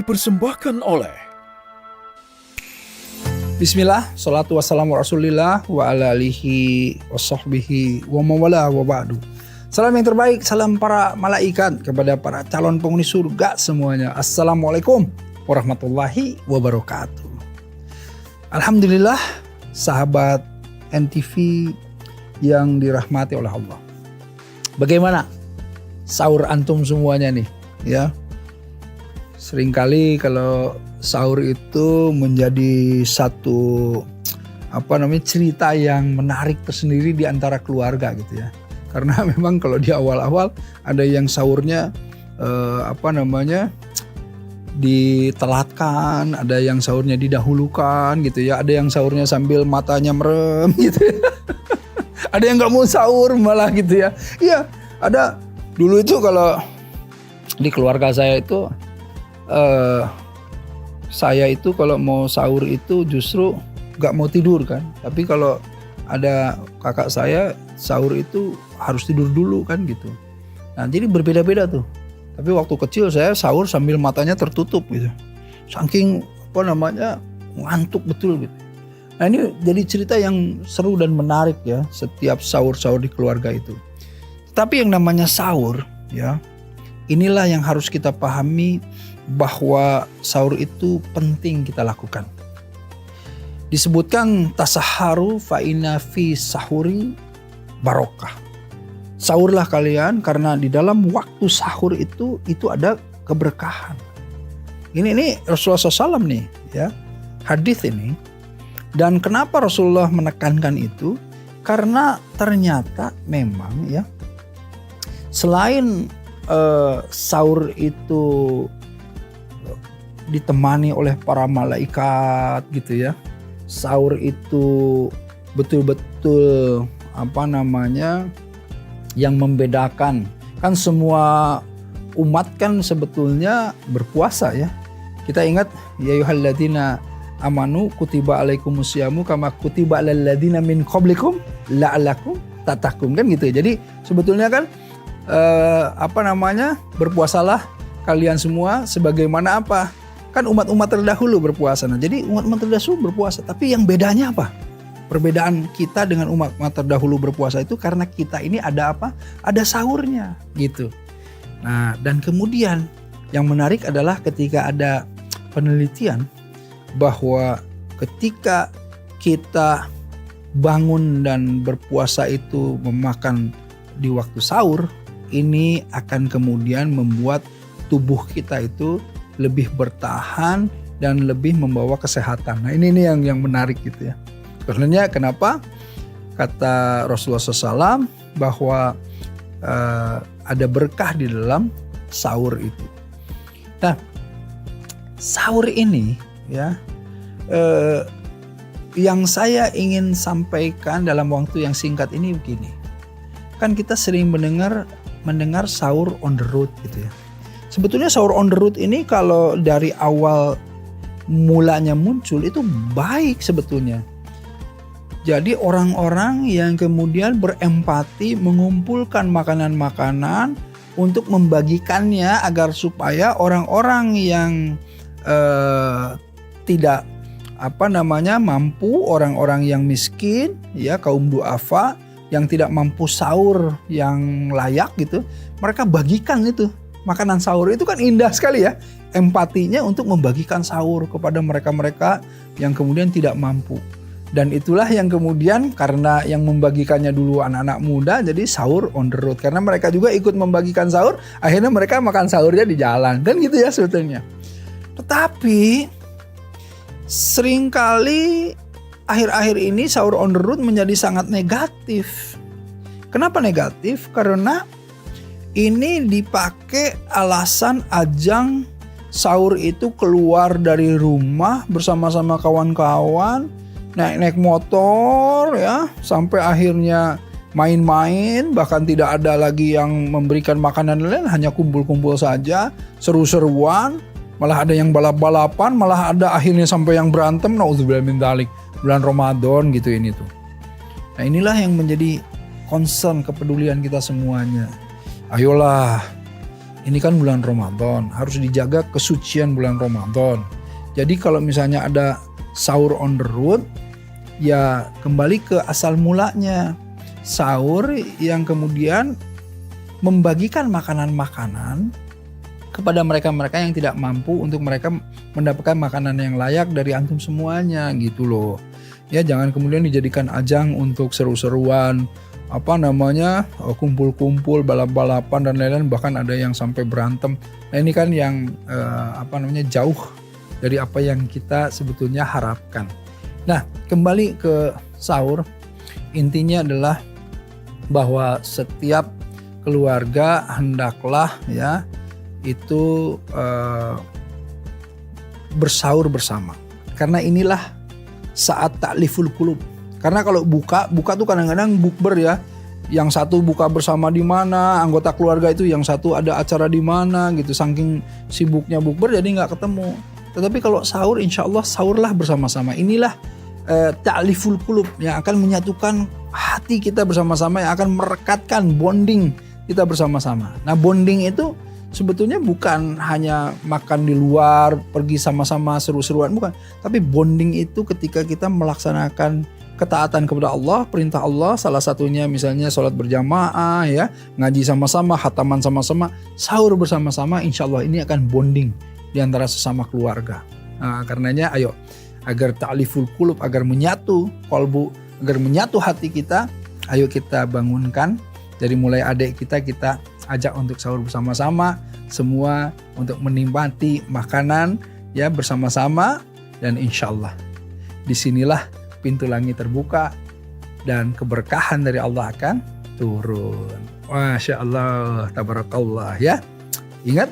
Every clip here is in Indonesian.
dipersembahkan oleh Bismillah, salatu wassalamu rasulillah wa ala alihi wa sahbihi wa mawala wa ba'du. Salam yang terbaik, salam para malaikat kepada para calon penghuni surga semuanya. Assalamualaikum warahmatullahi wabarakatuh. Alhamdulillah, sahabat NTV yang dirahmati oleh Allah. Bagaimana sahur antum semuanya nih, ya? Seringkali kalau sahur itu menjadi satu cerita yang menarik tersendiri di antara keluarga gitu ya. Karena memang kalau di awal-awal ada yang sahurnya ditelatkan, ada yang sahurnya didahulukan gitu ya, ada yang sahurnya sambil matanya merem gitu ya. Ada yang nggak mau sahur malah gitu ya. Iya, ada dulu itu kalau di keluarga saya itu saya itu kalau mau sahur itu justru gak mau tidur kan. Tapi kalau ada kakak saya sahur itu harus tidur dulu kan gitu. Nah jadi berbeda-beda tuh. Tapi waktu kecil saya sahur sambil matanya tertutup gitu. Saking ngantuk betul gitu. Nah ini jadi cerita yang seru dan menarik ya, setiap sahur-sahur di keluarga itu. Tapi yang namanya sahur ya, inilah yang harus kita pahami, bahwa sahur itu penting kita lakukan. Disebutkan tasaharu fa inna fi sahuri barokah. Sahurlah kalian karena di dalam waktu sahur itu ada keberkahan. Ini Rasulullah SAW nih ya, hadis ini. Dan kenapa Rasulullah menekankan itu? Karena ternyata memang ya, selain sahur itu ditemani oleh para malaikat gitu ya. Sahur itu betul-betul yang membedakan. Kan semua umat kan sebetulnya berpuasa ya. Kita ingat ya ayyuhalladzina amanu kutiba alaikumusyamu kama kutiba alal ladzina min qablikum la'allakum tattaqun kan gitu. Jadi sebetulnya kan berpuasalah kalian semua sebagaimana apa? Kan umat-umat terdahulu berpuasa. Nah, jadi umat-umat terdahulu berpuasa. Tapi yang bedanya apa? Perbedaan kita dengan umat-umat terdahulu berpuasa itu karena kita ini ada apa? Ada sahurnya gitu. Nah, dan kemudian yang menarik adalah ketika ada penelitian bahwa ketika kita bangun dan berpuasa itu memakan di waktu sahur, ini akan kemudian membuat tubuh kita itu lebih bertahan dan lebih membawa kesehatan. Nah ini yang menarik gitu ya. Karena kenapa kata Rasulullah SAW bahwa ada berkah di dalam sahur itu. Nah sahur ini ya, yang saya ingin sampaikan dalam waktu yang singkat ini begini. Kan kita sering mendengar sahur on the road gitu ya. Sebetulnya sahur on the road ini kalau dari awal mulanya muncul itu baik sebetulnya. Jadi orang-orang yang kemudian berempati mengumpulkan makanan-makanan untuk membagikannya agar supaya orang-orang yang tidak mampu, orang-orang yang miskin ya, kaum duafa yang tidak mampu sahur yang layak gitu, mereka bagikan itu. Makanan sahur itu kan indah sekali ya. Empatinya untuk membagikan sahur kepada mereka-mereka yang kemudian tidak mampu. Dan itulah yang kemudian karena yang membagikannya dulu anak-anak muda, jadi sahur on the road. Karena mereka juga ikut membagikan sahur, akhirnya mereka makan sahurnya di jalan. Kan gitu ya sebetulnya. Tetapi seringkali akhir-akhir ini sahur on the road menjadi sangat negatif. Kenapa negatif? Karena ini dipakai alasan ajang sahur itu keluar dari rumah bersama-sama kawan-kawan, naik motor ya, sampai akhirnya main-main, bahkan tidak ada lagi yang memberikan makanan lain, hanya kumpul-kumpul saja, seru-seruan, malah ada yang balap-balapan, malah ada akhirnya sampai yang berantem, naudzubillah min dzalik, bulan Ramadan gitu ini tuh. Nah inilah yang menjadi concern, kepedulian kita semuanya. Ayolah Ini kan bulan Ramadan, harus dijaga kesucian bulan Ramadan. Jadi kalau misalnya ada sahur on the road, ya kembali ke asal mulanya. Sahur yang kemudian membagikan makanan-makanan kepada mereka-mereka yang tidak mampu, untuk mereka mendapatkan makanan yang layak dari antum semuanya gitu loh. Ya, jangan kemudian dijadikan ajang untuk seru-seruan, kumpul-kumpul, balap-balapan dan lain-lain, bahkan ada yang sampai berantem. Nah, ini kan yang jauh dari apa yang kita sebetulnya harapkan. Nah, kembali ke sahur, intinya adalah bahwa setiap keluarga hendaklah ya itu bersahur bersama. Karena inilah saat ta'liful qulub. Karena kalau buka tuh kadang-kadang bukber ya. Yang satu buka bersama di mana, anggota keluarga itu yang satu ada acara di mana gitu. Saking sibuknya bukber jadi nggak ketemu. Tetapi kalau sahur, insya Allah sahurlah bersama-sama. Inilah ta'liful qulub yang akan menyatukan hati kita bersama-sama, yang akan merekatkan bonding kita bersama-sama. Nah, bonding itu sebetulnya bukan hanya makan di luar, pergi sama-sama seru-seruan, bukan. Tapi bonding itu ketika kita melaksanakan ketaatan kepada Allah, perintah Allah, salah satunya misalnya sholat berjamaah ya, ngaji sama-sama, khataman sama-sama, sahur bersama-sama, insya Allah ini akan bonding di antara sesama keluarga. Nah, karenanya ayo, agar ta'liful qulub, agar menyatu qalbu, agar menyatu hati kita, ayo kita bangunkan dari mulai adik kita ajak untuk sahur bersama-sama, semua untuk menikmati makanan ya bersama-sama, dan insya Allah disinilah pintu langit terbuka dan keberkahan dari Allah akan turun. Masya Allah, tabarakallah ya. Ingat,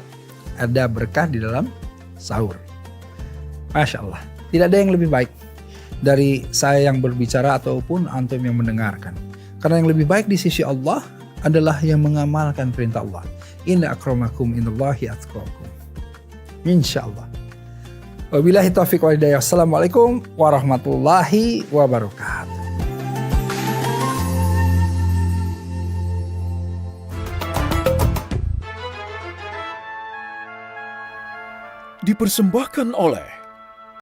ada berkah di dalam sahur. Masya Allah, tidak ada yang lebih baik dari saya yang berbicara ataupun antum yang mendengarkan. Karena yang lebih baik di sisi Allah adalah yang mengamalkan perintah Allah. Inna akramakum indallahi atqakum. Insya Allah. Wabillahi taufiq wal hidayah. Assalamualaikum warahmatullahi wabarakatuh. Dipersembahkan oleh